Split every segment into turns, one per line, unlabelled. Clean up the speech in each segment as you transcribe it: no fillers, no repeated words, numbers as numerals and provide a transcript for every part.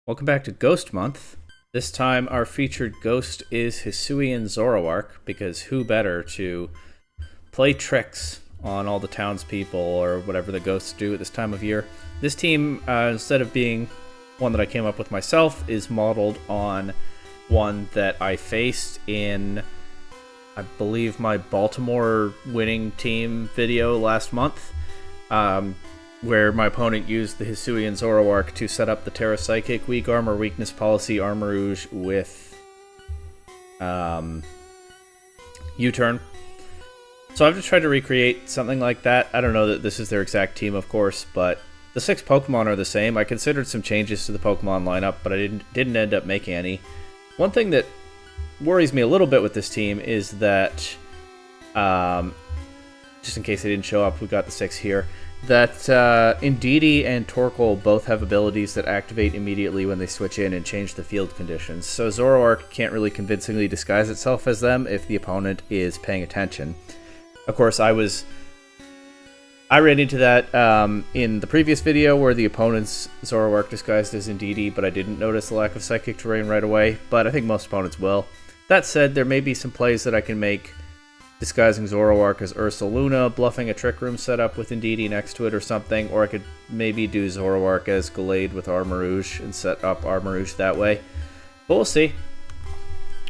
Welcome back to Ghost Month. This time our featured ghost is Hisuian Zoroark, because who better to play tricks on all the townspeople or whatever the ghosts do at this time of year. This team, instead of being one that I came up with myself, is modeled on one that I faced in, I believe, my Baltimore winning team video last month. Where my opponent used the Hisuian Zoroark to set up the Terra Psychic weak armor weakness policy Armourouge with U-turn. So I've just tried to recreate something like that. I don't know that this is their exact team, of course, but the 6 Pokemon are the same. I considered some changes to the Pokemon lineup, but I didn't end up making any. One thing that worries me a little bit with this team is that, just in case they didn't show up, we've got the 6 here, that Indeedee and Torkoal both have abilities that activate immediately when they switch in and change the field conditions. So Zoroark can't really convincingly disguise itself as them if the opponent is paying attention. Of course, I ran into that in the previous video where the opponent's Zoroark disguised as Indeedee, but I didn't notice the lack of psychic terrain right away, but I think most opponents will. That said, there may be some plays that I can make disguising Zoroark as Ursaluna, bluffing a Trick Room setup with Indeedee next to it or something, or I could maybe do Zoroark as Gallade with Armourouge and set up Armourouge that way. But we'll see.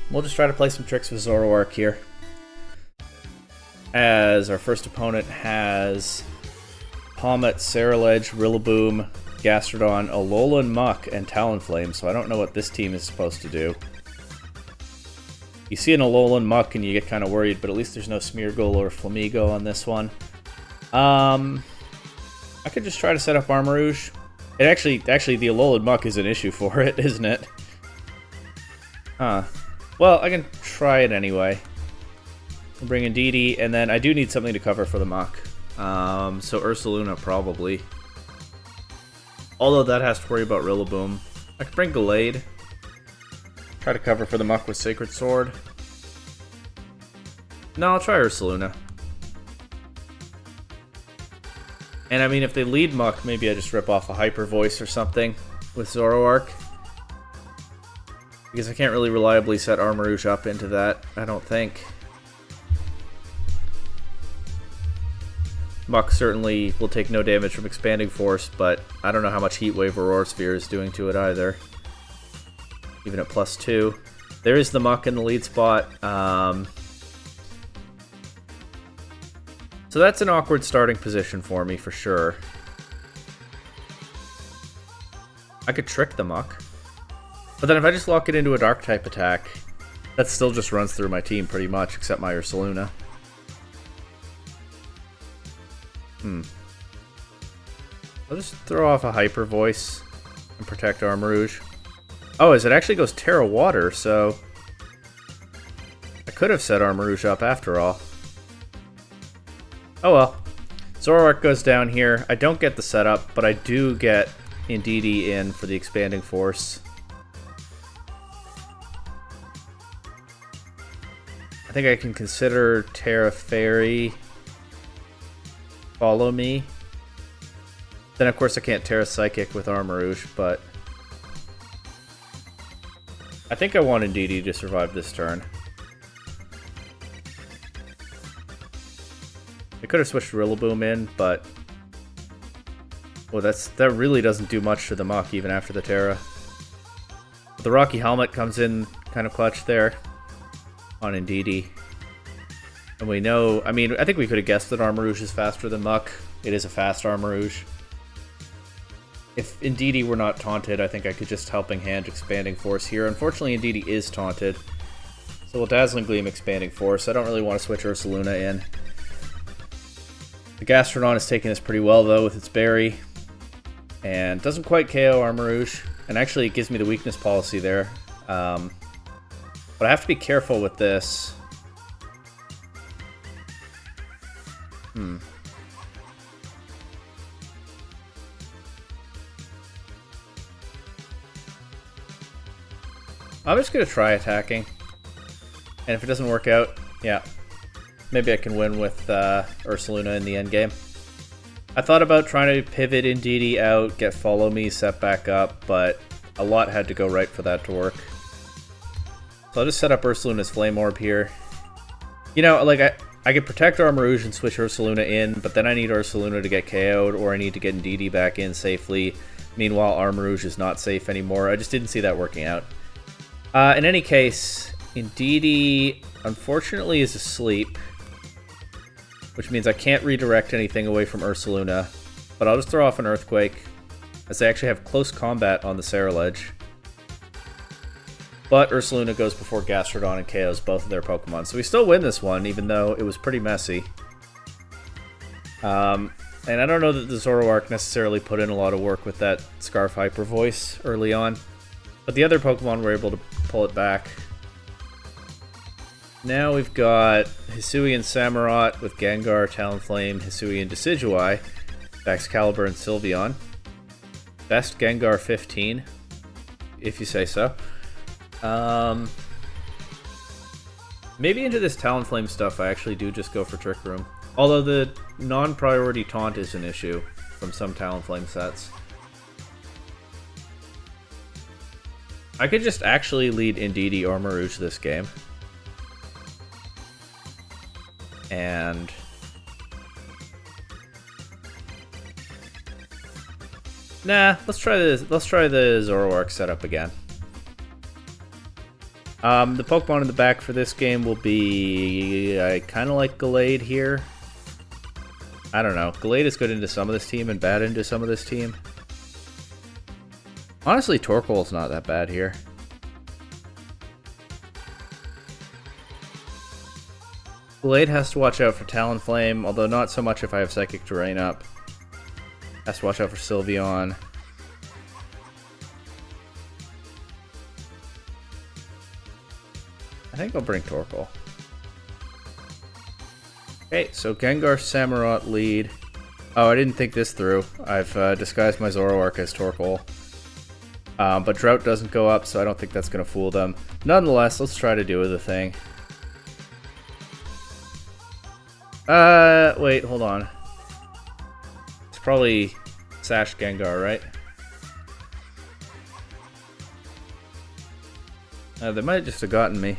We'll just try to play some tricks with Zoroark here. As our first opponent has Palmet, Ceruledge, Rillaboom, Gastrodon, Alolan Muck, and Talonflame, so I don't know what this team is supposed to do. You see an Alolan Muck and you get kind of worried, but at least there's no Smeargle or Flamigo on this one. I could just try to set up Armourouge. Actually, the Alolan Muck is an issue for it, isn't it? Huh. Well, I can try it anyway. I'll bring in Indeedee, and then I do need something to cover for the Muck. So Ursaluna, probably. Although that has to worry about Rillaboom. I could bring Gallade. Try to cover for the Muck with Sacred Sword. No, I'll try Ursaluna. And I mean, if they lead Muck, maybe I just rip off a Hyper Voice or something with Zoroark. Because I can't really reliably set Armourouge up into that, I don't think. Muck certainly will take no damage from Expanding Force, but I don't know how much Heat Wave or Aurora Sphere is doing to it either. Even at +2. There is the Muck in the lead spot. So that's an awkward starting position for me, for sure. I could trick the Muck. But then if I just lock it into a Dark-type attack, that still just runs through my team pretty much, except my Ursaluna. I'll just throw off a Hyper Voice and protect Armourouge. Oh, as it actually goes Terra Water, so I could have set Armourouge up after all. Oh well. Zoroark goes down here. I don't get the setup, but I do get Indeedee in for the Expanding Force. I think I can consider Terra Fairy. Follow me. Then of course I can't Terra Psychic with Armourouge, but I think I want Indeedee to survive this turn. I could have switched Rillaboom in, but well, that really doesn't do much to the Muck even after the Terra. But the Rocky Helmet comes in kind of clutch there on Indeedee. And we know, I mean, I think we could have guessed that Armourouge is faster than Muck. It is a fast Armourouge. If Indeedee were not taunted, I think I could just Helping Hand Expanding Force here. Unfortunately, Indeedee is taunted. So we'll Dazzling Gleam Expanding Force. I don't really want to switch Ursaluna in. The Gastrodon is taking this pretty well, though, with its Berry. And doesn't quite KO Armourouge. And actually, it gives me the weakness policy there. But I have to be careful with this. I'm just going to try attacking. And if it doesn't work out, yeah. Maybe I can win with Ursaluna in the endgame. I thought about trying to pivot Indeedee out, get Follow Me set back up, but A lot had to go right for that to work. So I'll just set up Ursaluna's Flame Orb here. You know, like, I could protect Armarouge and switch Ursaluna in, but then I need Ursaluna to get KO'd, or I need to get Ndidi back in safely. Meanwhile, Armarouge is not safe anymore. I just didn't see that working out. In any case, Ndidi, unfortunately, is asleep, which means I can't redirect anything away from Ursaluna, but I'll just throw off an Earthquake, as they actually have close combat on the Ceruledge. But Ursaluna goes before Gastrodon and KOs both of their Pokemon. So we still win this one, even though it was pretty messy. And I don't know that the Zoroark necessarily put in a lot of work with that Scarf Hyper Voice early on. But the other Pokemon were able to pull it back. Now we've got Hisuian Samurott with Gengar, Talonflame, Hisuian Decidueye, Excalibur, and Sylveon. Best Gengar 15, if you say so. Maybe into this Talonflame stuff I actually do just go for Trick Room. Although the non-priority taunt is an issue from some Talonflame sets. I could just actually lead Ndidi or Armarouge this game. And nah, let's try the Zoroark setup again. The Pokemon in the back for this game will be... I kind of like Gallade here. I don't know. Gallade is good into some of this team and bad into some of this team. Honestly, Torkoal's not that bad here. Gallade has to watch out for Talonflame, although not so much if I have Psychic Terrain up. Has to watch out for Sylveon. I think I'll bring Torkoal. Okay, so Gengar, Samurott lead. Oh, I didn't think this through. I've disguised my Zoroark as Torkoal. But Drought doesn't go up, so I don't think that's going to fool them. Nonetheless, let's try to do the thing. Wait, hold on. It's probably Sash Gengar, right? They might just have gotten me.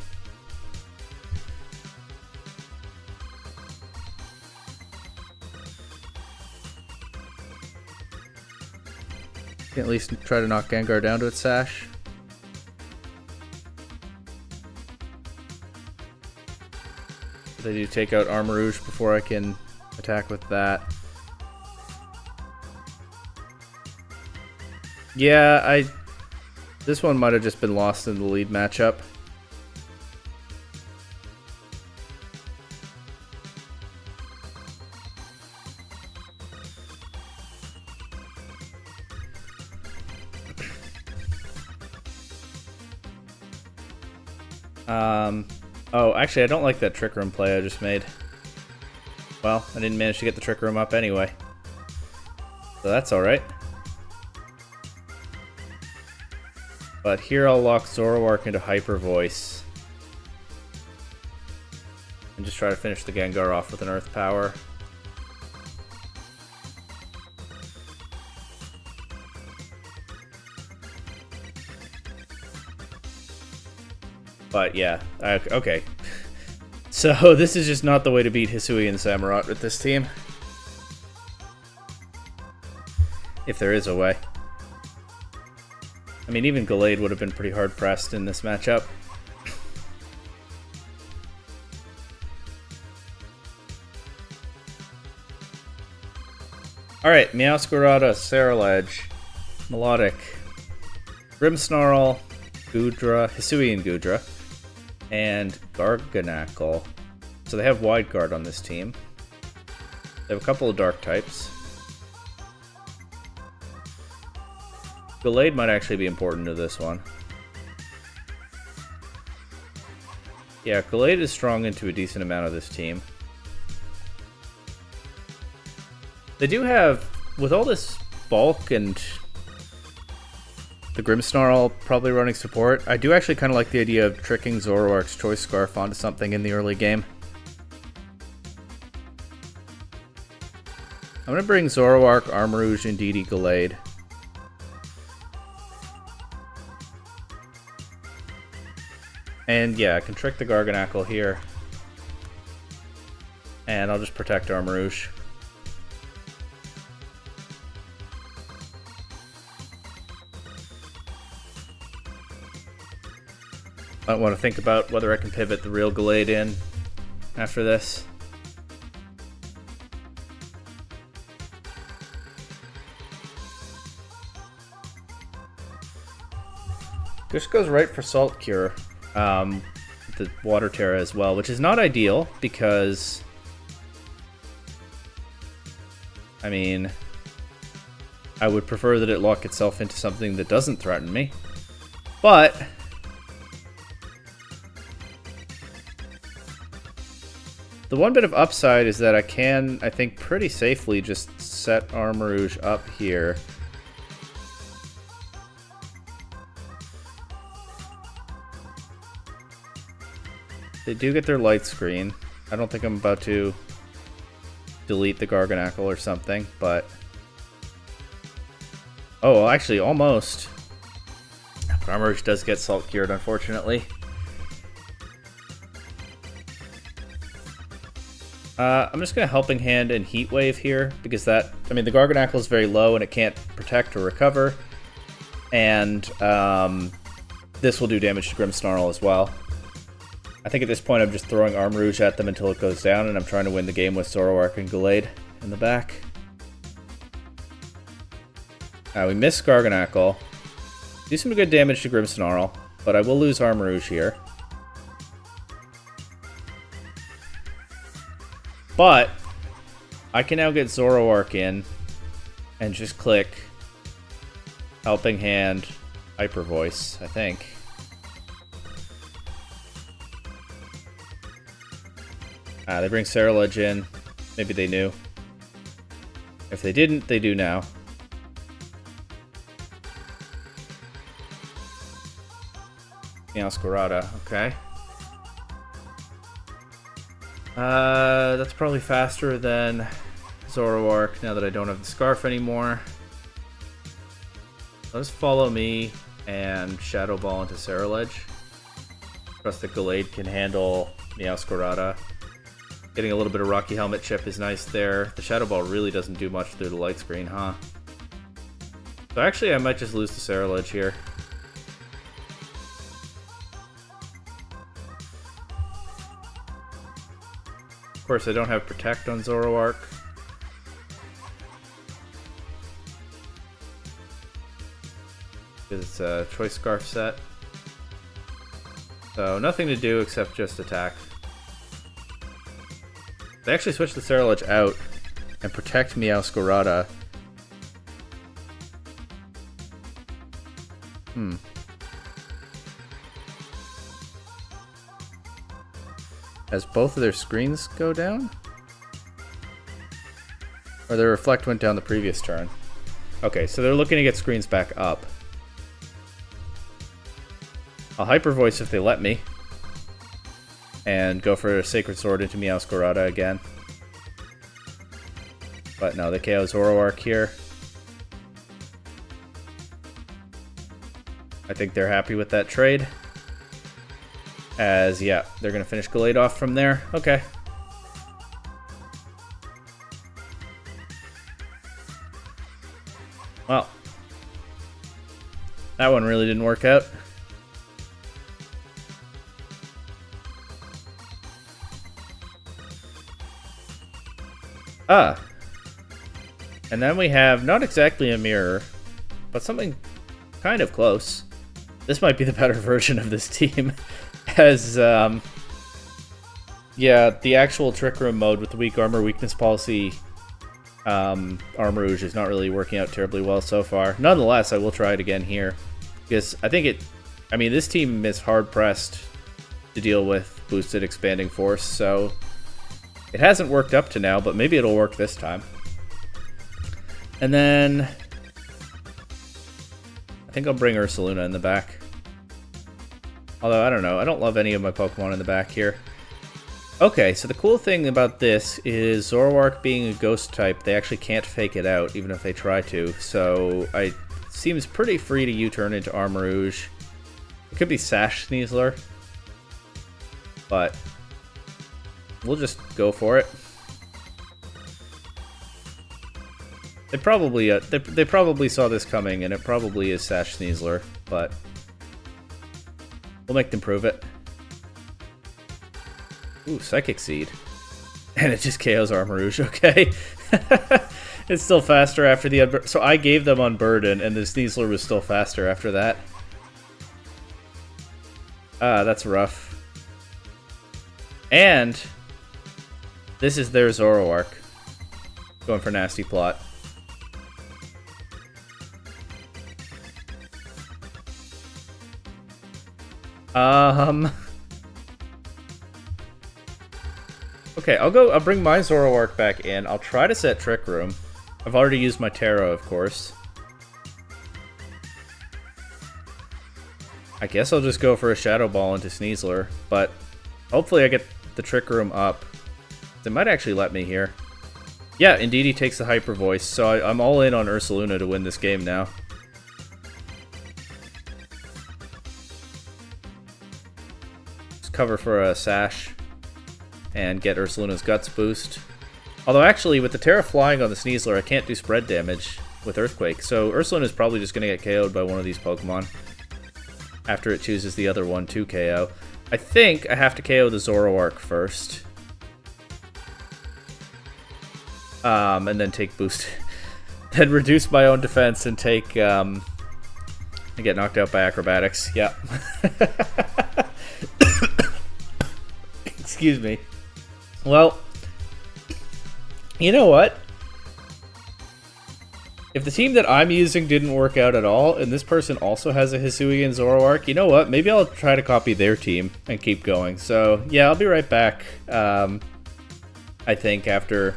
Can at least try to knock Gengar down to its Sash. They do take out Armarouge before I can attack with that. Yeah, this one might have just been lost in the lead matchup. Oh, actually, I don't like that Trick Room play I just made. Well, I didn't manage to get the Trick Room up anyway. So that's alright. But here I'll lock Zoroark into Hyper Voice. And just try to finish the Gengar off with an Earth Power. But yeah, okay. So this is just not the way to beat Hisuian Samurott with this team. If there is a way. I mean, even Gallade would have been pretty hard pressed in this matchup. Alright, Meowscarada, Ceruledge, Melodic, Grimmsnarl, Goodra, Hisuian Goodra, and Garganacl. So they have Wide Guard on this team. They have a couple of Dark types. Gallade might actually be important to this one. Yeah, Gallade is strong into a decent amount of this team. They do have, with all this bulk and the Grimmsnarl probably running support, I do actually kind of like the idea of tricking Zoroark's Choice Scarf onto something in the early game. I'm going to bring Zoroark, Armarouge, and Ndidi, Gallade. And yeah, I can trick the Garganackle here. And I'll just protect Armarouge. I want to think about whether I can pivot the real Gallade in after this. Just goes right for Salt Cure, the Water Terra as well, which is not ideal because, I mean, I would prefer that it lock itself into something that doesn't threaten me, but the one bit of upside is that I can, I think, pretty safely just set Armarouge up here. They do get their light screen. I don't think I'm about to delete the Garganackle or something, but... Oh, actually, almost. But Armarouge does get Salt Cured, unfortunately. I'm just going to Helping Hand and Heat Wave here, because that... I mean, the Garganackle is very low, and it can't protect or recover. And this will do damage to Grimmsnarl as well. I think at this point I'm just throwing Armarouge at them until it goes down, and I'm trying to win the game with Zoroark and Gallade in the back. We miss Garganackle. Do some good damage to Grimmsnarl, but I will lose Armarouge here. But I can now get Zoroark in and just click Helping Hand, Hyper Voice, I think. They bring Cerulege in. Maybe they knew. If they didn't, they do now. Meowscarada, okay. That's probably faster than Zoroark now that I don't have the Scarf anymore. Let's follow me and Shadow Ball into Cerulege. Trust that Gallade can handle Meowscarada. Getting a little bit of Rocky Helmet chip is nice there. The Shadow Ball really doesn't do much through the light screen, huh? So actually I might just lose to Cerulege here. Of course, I don't have Protect on Zoroark. Because it's a Choice Scarf set. So nothing to do except just attack. They actually switch the Cerulege out and protect Meowscarada. As both of their screens go down? Or their Reflect went down the previous turn. Okay, so they're looking to get screens back up. I'll Hyper Voice if they let me. And go for a Sacred Sword into Meowscarada again. But no, they KO Zoroark here. I think they're happy with that trade. As, yeah, they're going to finish Gallade off from there. Okay. Well, that one really didn't work out. And then we have not exactly a mirror, but something kind of close. This might be the better version of this team. As, yeah, the actual Trick Room mode with the weak armor weakness policy, Armarouge is not really working out terribly well so far. Nonetheless, I will try it again here. Because I think I mean, this team is hard-pressed to deal with boosted expanding force, so it hasn't worked up to now, but maybe it'll work this time. And then I think I'll bring Ursaluna in the back. Although, I don't know. I don't love any of my Pokemon in the back here. Okay, so the cool thing about this is Zoroark being a ghost type, they actually can't fake it out, even if they try to. So, it seems pretty free to U-turn into Armarouge. It could be Sash Sneasler. but we'll just go for it. They probably saw this coming, and it probably is Sash Sneasler, but we'll make them prove it. Ooh, Psychic Seed. And it just KOs Armarouge, okay. It's still faster after the so I gave them Unburden, and the Sneasler was still faster after that. Ah, that's rough. And this is their Zoroark. Going for Nasty Plot. Okay, I'll bring my Zoroark back in. I'll try to set Trick Room. I've already used my Terra, of course. I guess I'll just go for a Shadow Ball into Sneasler, but hopefully I get the Trick Room up. They might actually let me here. Yeah, indeed he takes the Hyper Voice, so I'm all in on Ursaluna to win this game now. Just cover for a Sash and get Ursaluna's Guts boost. Although actually, with the Terra flying on the Sneasler, I can't do spread damage with Earthquake, so Ursaluna's probably just going to get KO'd by one of these Pokemon after it chooses the other one to KO. I think I have to KO the Zoroark first. And then take boost. Then reduce my own defense and take, and get knocked out by Acrobatics. Yep. Excuse me. Well, you know what? If the team that I'm using didn't work out at all, and this person also has a Hisuian Zoroark, you know what? Maybe I'll try to copy their team and keep going. So, yeah, I'll be right back, I think, after a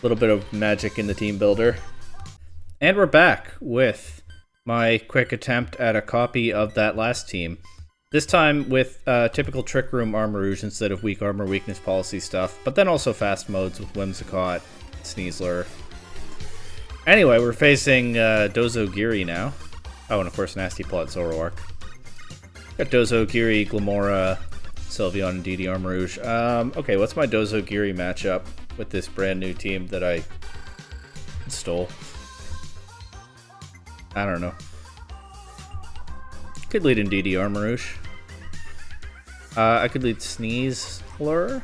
little bit of magic in the team builder. And we're back with my quick attempt at a copy of that last team. This time with typical Trick Room Armarouge instead of weak armor weakness policy stuff, but then also fast modes with Whimsicott, Sneasler. Anyway, we're facing Dozogiri now. Oh, and of course Nasty Plot Zoroark. Got Dozogiri, Glamora, Sylveon, and DD Armarouge. Okay, what's my Dozogiri matchup with this brand new team that I stole? I don't know. Could lead in DD Armarouge. I could lead Sneasler.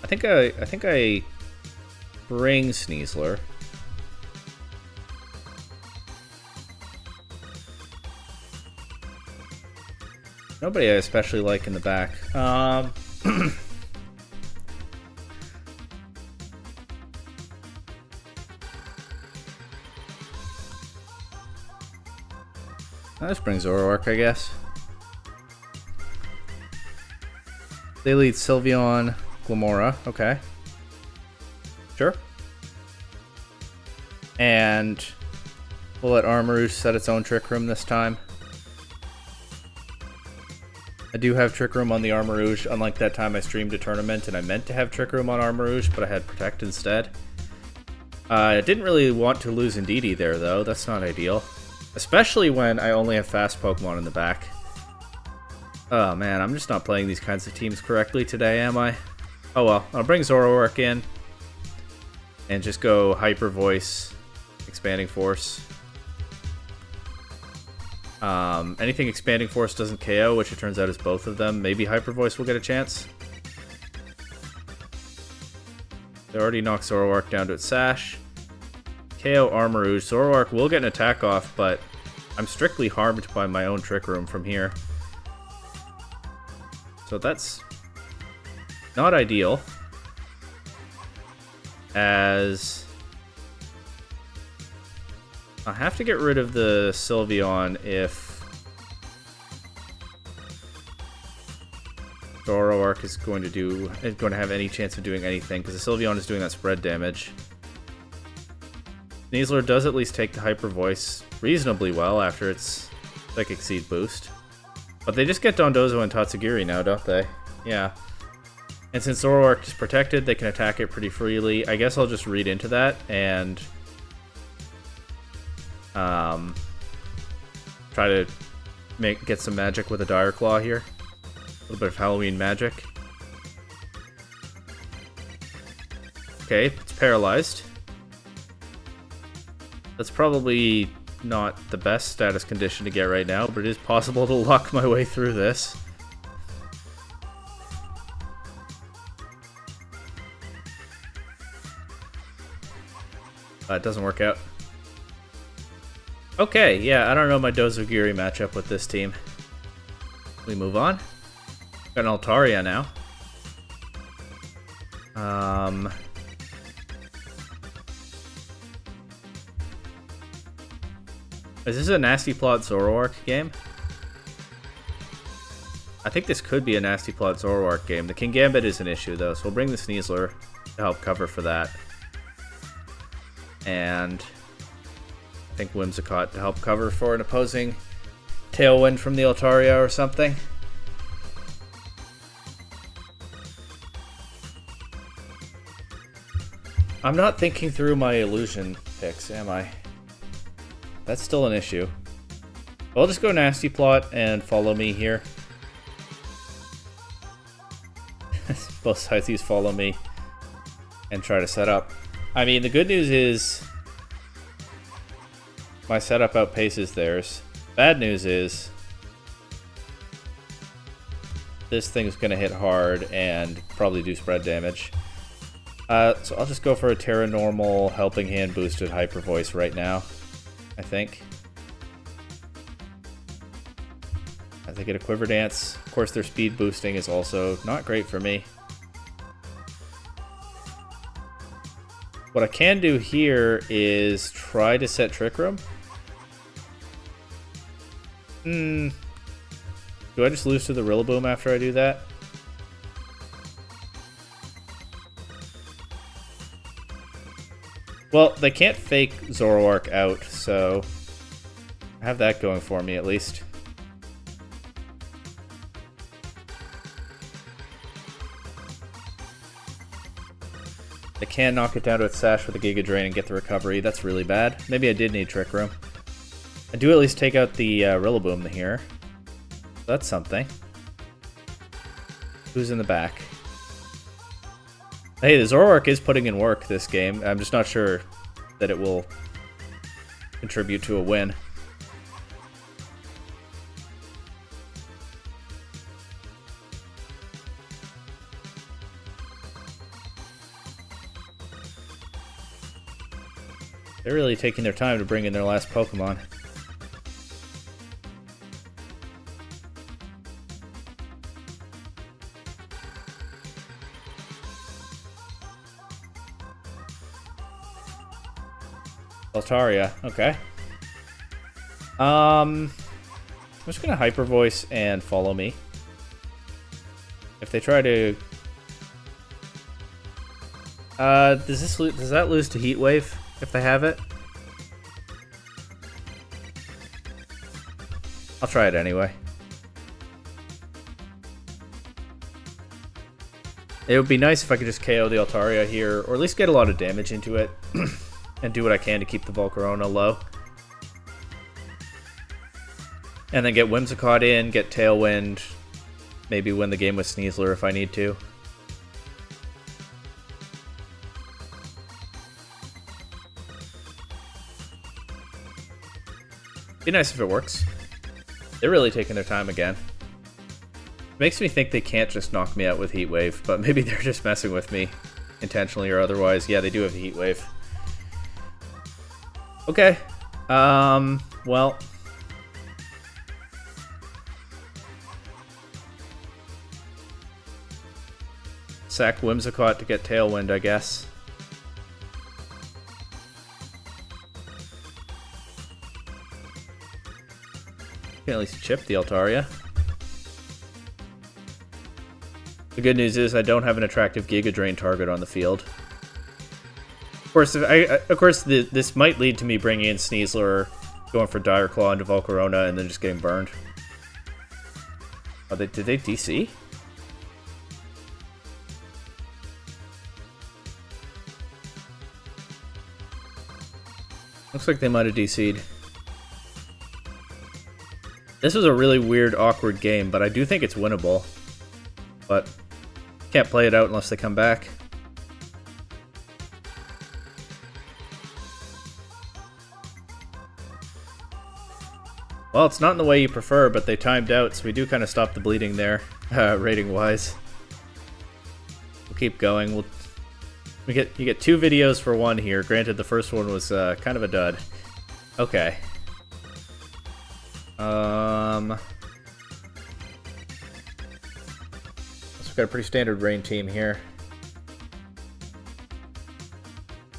I think I bring Sneasler. Nobody I especially like in the back. Let's bring Zoroark, I guess. They lead Sylveon, Glamora. Okay. Sure. And we'll let Armarouge set its own Trick Room this time. I do have Trick Room on the Armarouge, unlike that time I streamed a tournament and I meant to have Trick Room on Armarouge, but I had Protect instead. I didn't really want to lose Indeedee there, though. That's not ideal. Especially when I only have fast Pokemon in the back. Oh man, I'm just not playing these kinds of teams correctly today, am I? Oh well, I'll bring Zoroark in. And just go Hyper Voice, Expanding Force. Anything Expanding Force doesn't KO, which it turns out is both of them. Maybe Hyper Voice will get a chance. They already knocked Zoroark down to its Sash. KO Armarouge. Zoroark will get an attack off, but I'm strictly harmed by my own Trick Room from here. So that's not ideal. As I have to get rid of the Sylveon if Zoroark is going to have any chance of doing anything, because the Sylveon is doing that spread damage. Sneasler does at least take the Hyper Voice reasonably well after its Psychic Seed boost. But they just get Dondozo and Tatsugiri now, don't they? Yeah. And since Zoroark is protected, they can attack it pretty freely. I guess I'll just read into that and try to get some magic with a Dire Claw here. little bit of Halloween magic. Okay, it's paralyzed. That's probably not the best status condition to get right now, but it is possible to luck my way through this. It doesn't work out. Okay, yeah, I don't know my Dozogiri matchup with this team. We move on. Got an Altaria now. Is this a Nasty Plot Zoroark game? I think this could be a Nasty Plot Zoroark game. The King Gambit is an issue though, so we'll bring the Sneasler to help cover for that. And I think Whimsicott to help cover for an opposing Tailwind from the Altaria or something. I'm not thinking through my illusion picks, am I? That's still an issue. I'll just go Nasty Plot and follow me here. Both sides use follow me and try to set up. I mean, the good news is my setup outpaces theirs. Bad news is this thing's going to hit hard and probably do spread damage. So I'll just go for a Terra Normal Helping Hand boosted Hyper Voice right now, I think. As I get a Quiver Dance. Of course, their speed boosting is also not great for me. What I can do here is try to set Trick Room. Do I just lose to the Rillaboom after I do that? Well, they can't fake Zoroark out, so I have that going for me at least. They can knock it down to its Sash with a Giga Drain and get the recovery. That's really bad. Maybe I did need Trick Room. I do at least take out the Rillaboom here. That's something. Who's in the back? Hey, the Zoroark is putting in work this game. I'm just not sure that it will contribute to a win. They're really taking their time to bring in their last Pokemon. Altaria, okay. I'm just gonna Hyper Voice and follow me. If they try to, does that lose to Heat Wave if they have it? I'll try it anyway. It would be nice if I could just KO the Altaria here, or at least get a lot of damage into it, and do what I can to keep the Volcarona low. And then get Whimsicott in, get Tailwind, maybe win the game with Sneasler if I need to. Be nice if it works. They're really taking their time again. Makes me think they can't just knock me out with Heat Wave, but maybe they're just messing with me intentionally or otherwise. Yeah, they do have Heat Wave. Okay. Well. Sack Whimsicott to get Tailwind, I guess. Can at least chip the Altaria. The good news is I don't have an attractive Giga Drain target on the field. Of course, this might lead to me bringing in Sneasler, going for Dire Claw into Volcarona, and then just getting burned. Oh, did they DC? Looks like they might have DC'd. This was a really weird, awkward game, but I do think it's winnable. but can't play it out unless they come back. Well, it's not in the way you prefer, but they timed out, so we do kind of stop the bleeding there, rating-wise. We'll keep going. You get 2 videos for 1 here. Granted, the first one was kind of a dud. Okay. So we've got a pretty standard rain team here.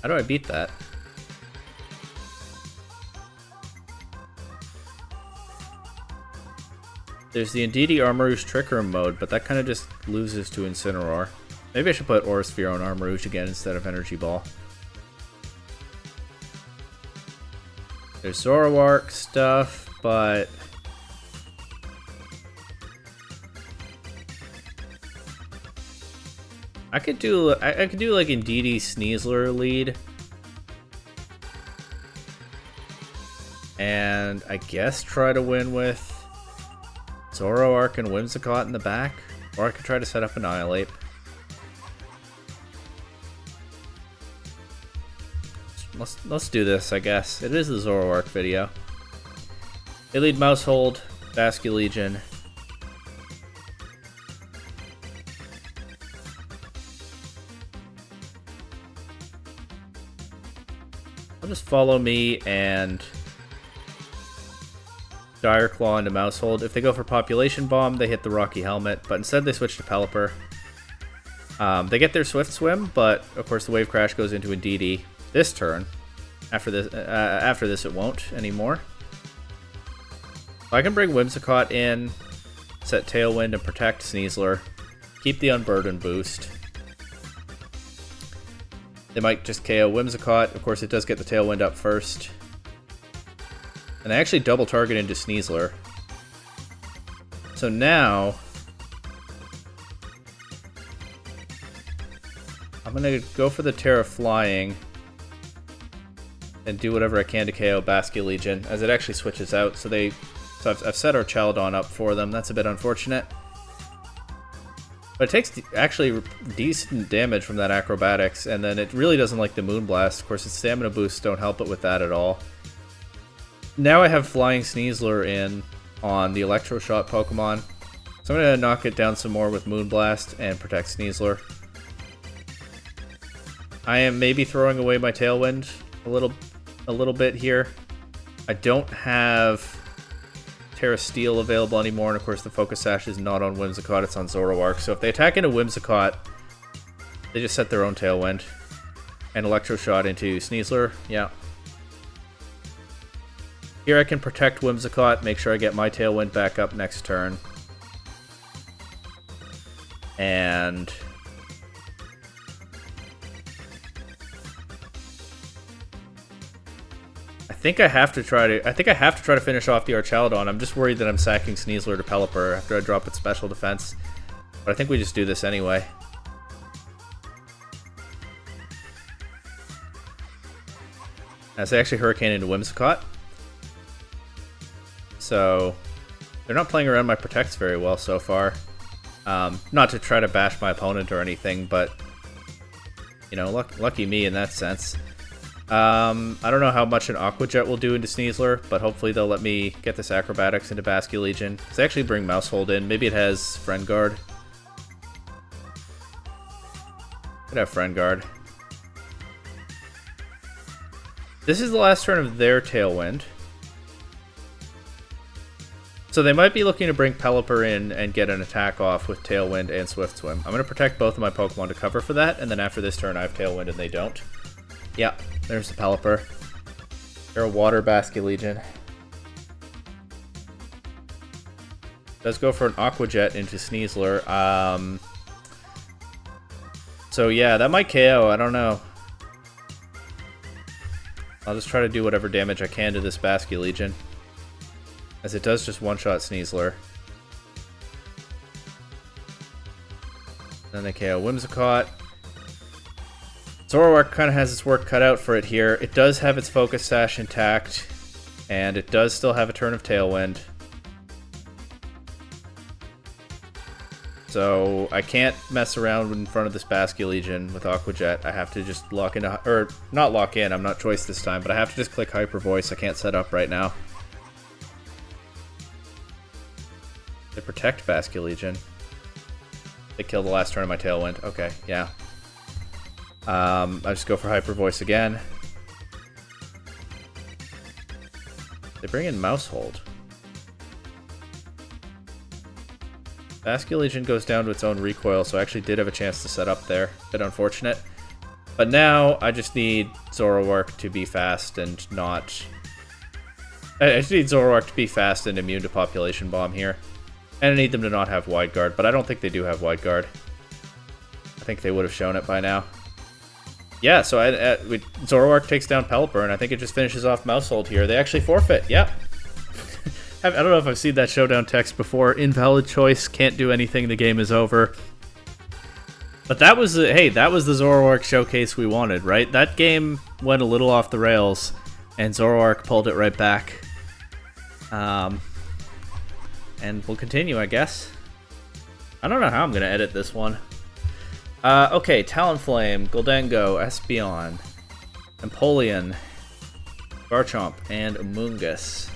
How do I beat that? There's the Indeedee Armarouge Trick Room mode, but that kind of just loses to Incineroar. Maybe I should put Aura Sphere on Armarouge again instead of Energy Ball. There's Zoroark stuff, but... I could do like Indeedee Sneasler lead. And I guess try to win with Zoroark and Whimsicott in the back. Or I could try to set up Annihilate. Let's do this, I guess. It is the Zoroark video. They lead Mousehold, Basculegion. I'll just follow me and Dire Claw into Mousehold. If they go for Population Bomb, they hit the Rocky Helmet, but instead they switch to Pelipper. They get their Swift Swim, but of course the Wave Crash goes into Indeedee this turn. After this it won't anymore. I can bring Whimsicott in, set Tailwind and protect Sneasler, keep the Unburden boost. They might just KO Whimsicott. Of course, it does get the Tailwind up first. And I actually double target into Sneasler. So now... I'm going to go for the Terra Flying and do whatever I can to KO Basculegion, as it actually switches out. So I've set our Chaldon up for them. That's a bit unfortunate. But it takes actually decent damage from that Acrobatics, and then it really doesn't like the Moonblast. Of course, its Stamina boosts don't help it with that at all. Now I have Flying Sneasler in on the Electroshock Pokemon, so I'm going to knock it down some more with Moonblast and protect Sneasler. I am maybe throwing away my Tailwind a little bit here. I don't have Terra Steel available anymore, and of course the Focus Sash is not on Whimsicott, it's on Zoroark. So if they attack into Whimsicott, they just set their own Tailwind. And Electroshot into Sneasler, yeah. Here I can protect Whimsicott, make sure I get my Tailwind back up next turn. And... I think I have to try to finish off the Archaludon. I'm just worried that I'm sacking Sneasler to Pelipper after I drop its special defense. But I think we just do this anyway. As they actually Hurricane into Whimsicott. So they're not playing around my protects very well so far. Not to try to bash my opponent or anything, but you know, lucky me in that sense. I don't know how much an Aqua Jet will do into Sneasler, but hopefully they'll let me get this Acrobatics into Basculegion. They actually bring Mousehold in. Maybe it has Friend Guard. Could have Friend Guard. This is the last turn of their Tailwind. So they might be looking to bring Pelipper in and get an attack off with Tailwind and Swift Swim. I'm going to protect both of my Pokemon to cover for that, and then after this turn I have Tailwind and they don't. Yeah, there's the Pelipper. They're a Water Basculegion. Does go for an Aqua Jet into Sneasler. So yeah, that might KO, I don't know. I'll just try to do whatever damage I can to this Basculegion, as it does just one-shot Sneasler. Then they KO Whimsicott. Zoroark kind of has its work cut out for it here. It does have its Focus Sash intact, and it does still have a turn of Tailwind. So I can't mess around in front of this Basculegion with Aqua Jet. I have to just lock into, or not lock in, I'm not choice this time, but I have to just click Hyper Voice. I can't set up right now. They protect Basculegion. They kill the last turn of my Tailwind. Okay, yeah. I just go for Hyper Voice again. They bring in Mousehold. Basculegion goes down to its own recoil, so I actually did have a chance to set up there. Bit unfortunate. But now I just need Zoroark to be fast and not... I just need Zoroark to be fast and immune to Population Bomb here. And I need them to not have Wide Guard, but I don't think they do have Wide Guard. I think they would have shown it by now. Yeah, so Zoroark takes down Pelipper, and I think it just finishes off Mousehold here. They actually forfeit, yep. I don't know if I've seen that showdown text before. Invalid choice, can't do anything, the game is over. But that was, hey, that was the Zoroark showcase we wanted, right? That game went a little off the rails, and Zoroark pulled it right back. And we'll continue, I guess. I don't know how I'm going to edit this one. Okay, Talonflame, Goldengo, Espeon, Empoleon, Garchomp, and Amoonguss.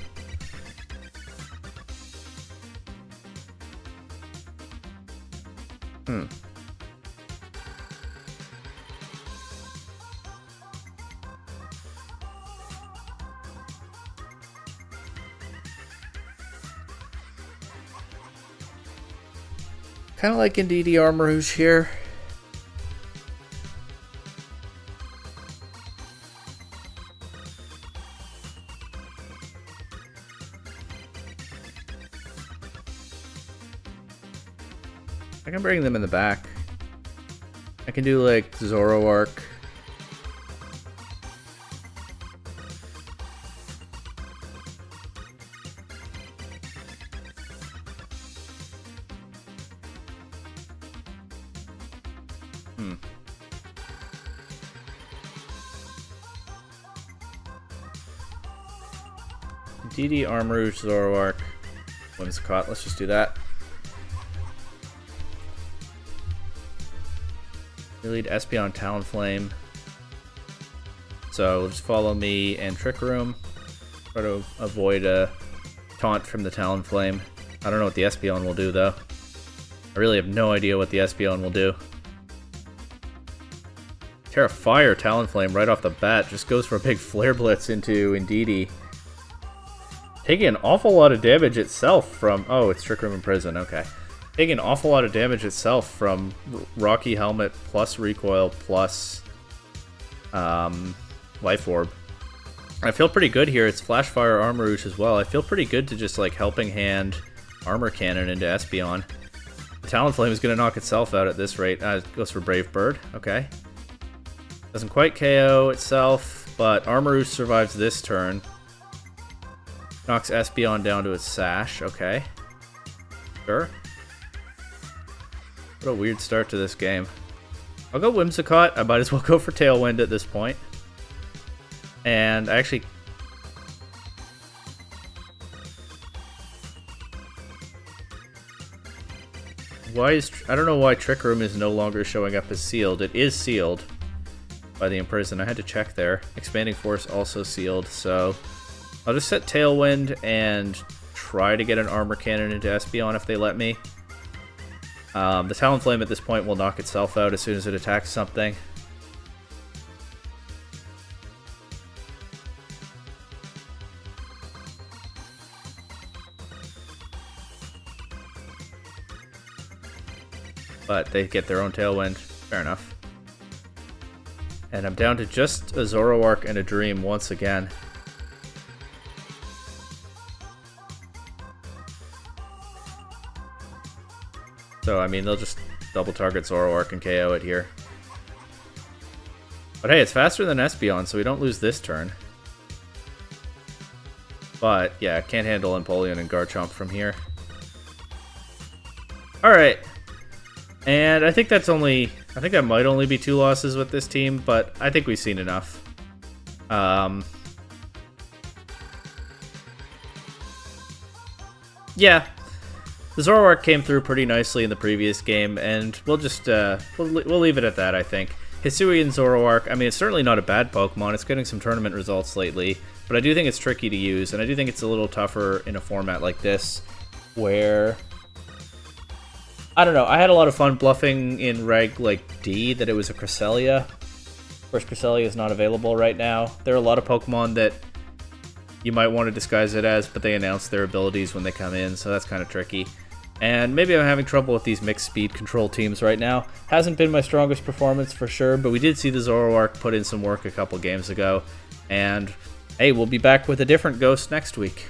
Kind of like Indeedee Armarouge here. I can bring them in the back. I can do like Zoroark. Indeedee, Armarouge, Zoroark, Whimsicott. Let's just do that. We lead Espeon, Talonflame. So just follow me and Trick Room. Try to avoid a taunt from the Talonflame. I don't know what the Espeon will do though. I really have no idea what the Espeon will do. Terra Fire Talonflame right off the bat. Just goes for a big Flare Blitz into Indeedee. Taking an awful lot of damage itself from... Oh, it's Trick Room and Prison, okay. Taking an awful lot of damage itself from Rocky Helmet plus Recoil plus Life Orb. I feel pretty good here. It's Flash Fire Armarouge as well. I feel pretty good to just like Helping Hand Armor Cannon into Espeon. The Talonflame is going to knock itself out at this rate. It goes for Brave Bird, okay. Doesn't quite KO itself, but Armarouge survives this turn. Knocks Espeon down to its Sash, okay. Sure. What a weird start to this game. I'll go Whimsicott. I might as well go for Tailwind at this point. And I actually... I don't know why Trick Room is no longer showing up as sealed. It is sealed by the Imprison. I had to check there. Expanding Force also sealed, so... I'll just set Tailwind and try to get an Armor Cannon into Espeon if they let me. The Talonflame at this point will knock itself out as soon as it attacks something. But they get their own Tailwind. Fair enough. And I'm down to just a Zoroark and a Dream once again. So, I mean, they'll just double target Zoroark and KO it here. But hey, it's faster than Espeon, so we don't lose this turn. But, yeah, can't handle Empoleon and Garchomp from here. Alright. And I think that's only... I think that might only be 2 losses with this team, but I think we've seen enough. Yeah. The Zoroark came through pretty nicely in the previous game, and we'll just we'll leave it at that, I think. Hisui and Zoroark, I mean, it's certainly not a bad Pokemon. It's getting some tournament results lately, but I do think it's tricky to use, and I do think it's a little tougher in a format like this, where... I don't know, I had a lot of fun bluffing in Reg, like, D, that it was a Cresselia. Of course, Cresselia is not available right now. There are a lot of Pokemon that you might want to disguise it as, but they announce their abilities when they come in, so that's kind of tricky. And maybe I'm having trouble with these mixed speed control teams right now. Hasn't been my strongest performance for sure, but we did see the Zoroark put in some work a couple games ago. And hey, we'll be back with a different ghost next week.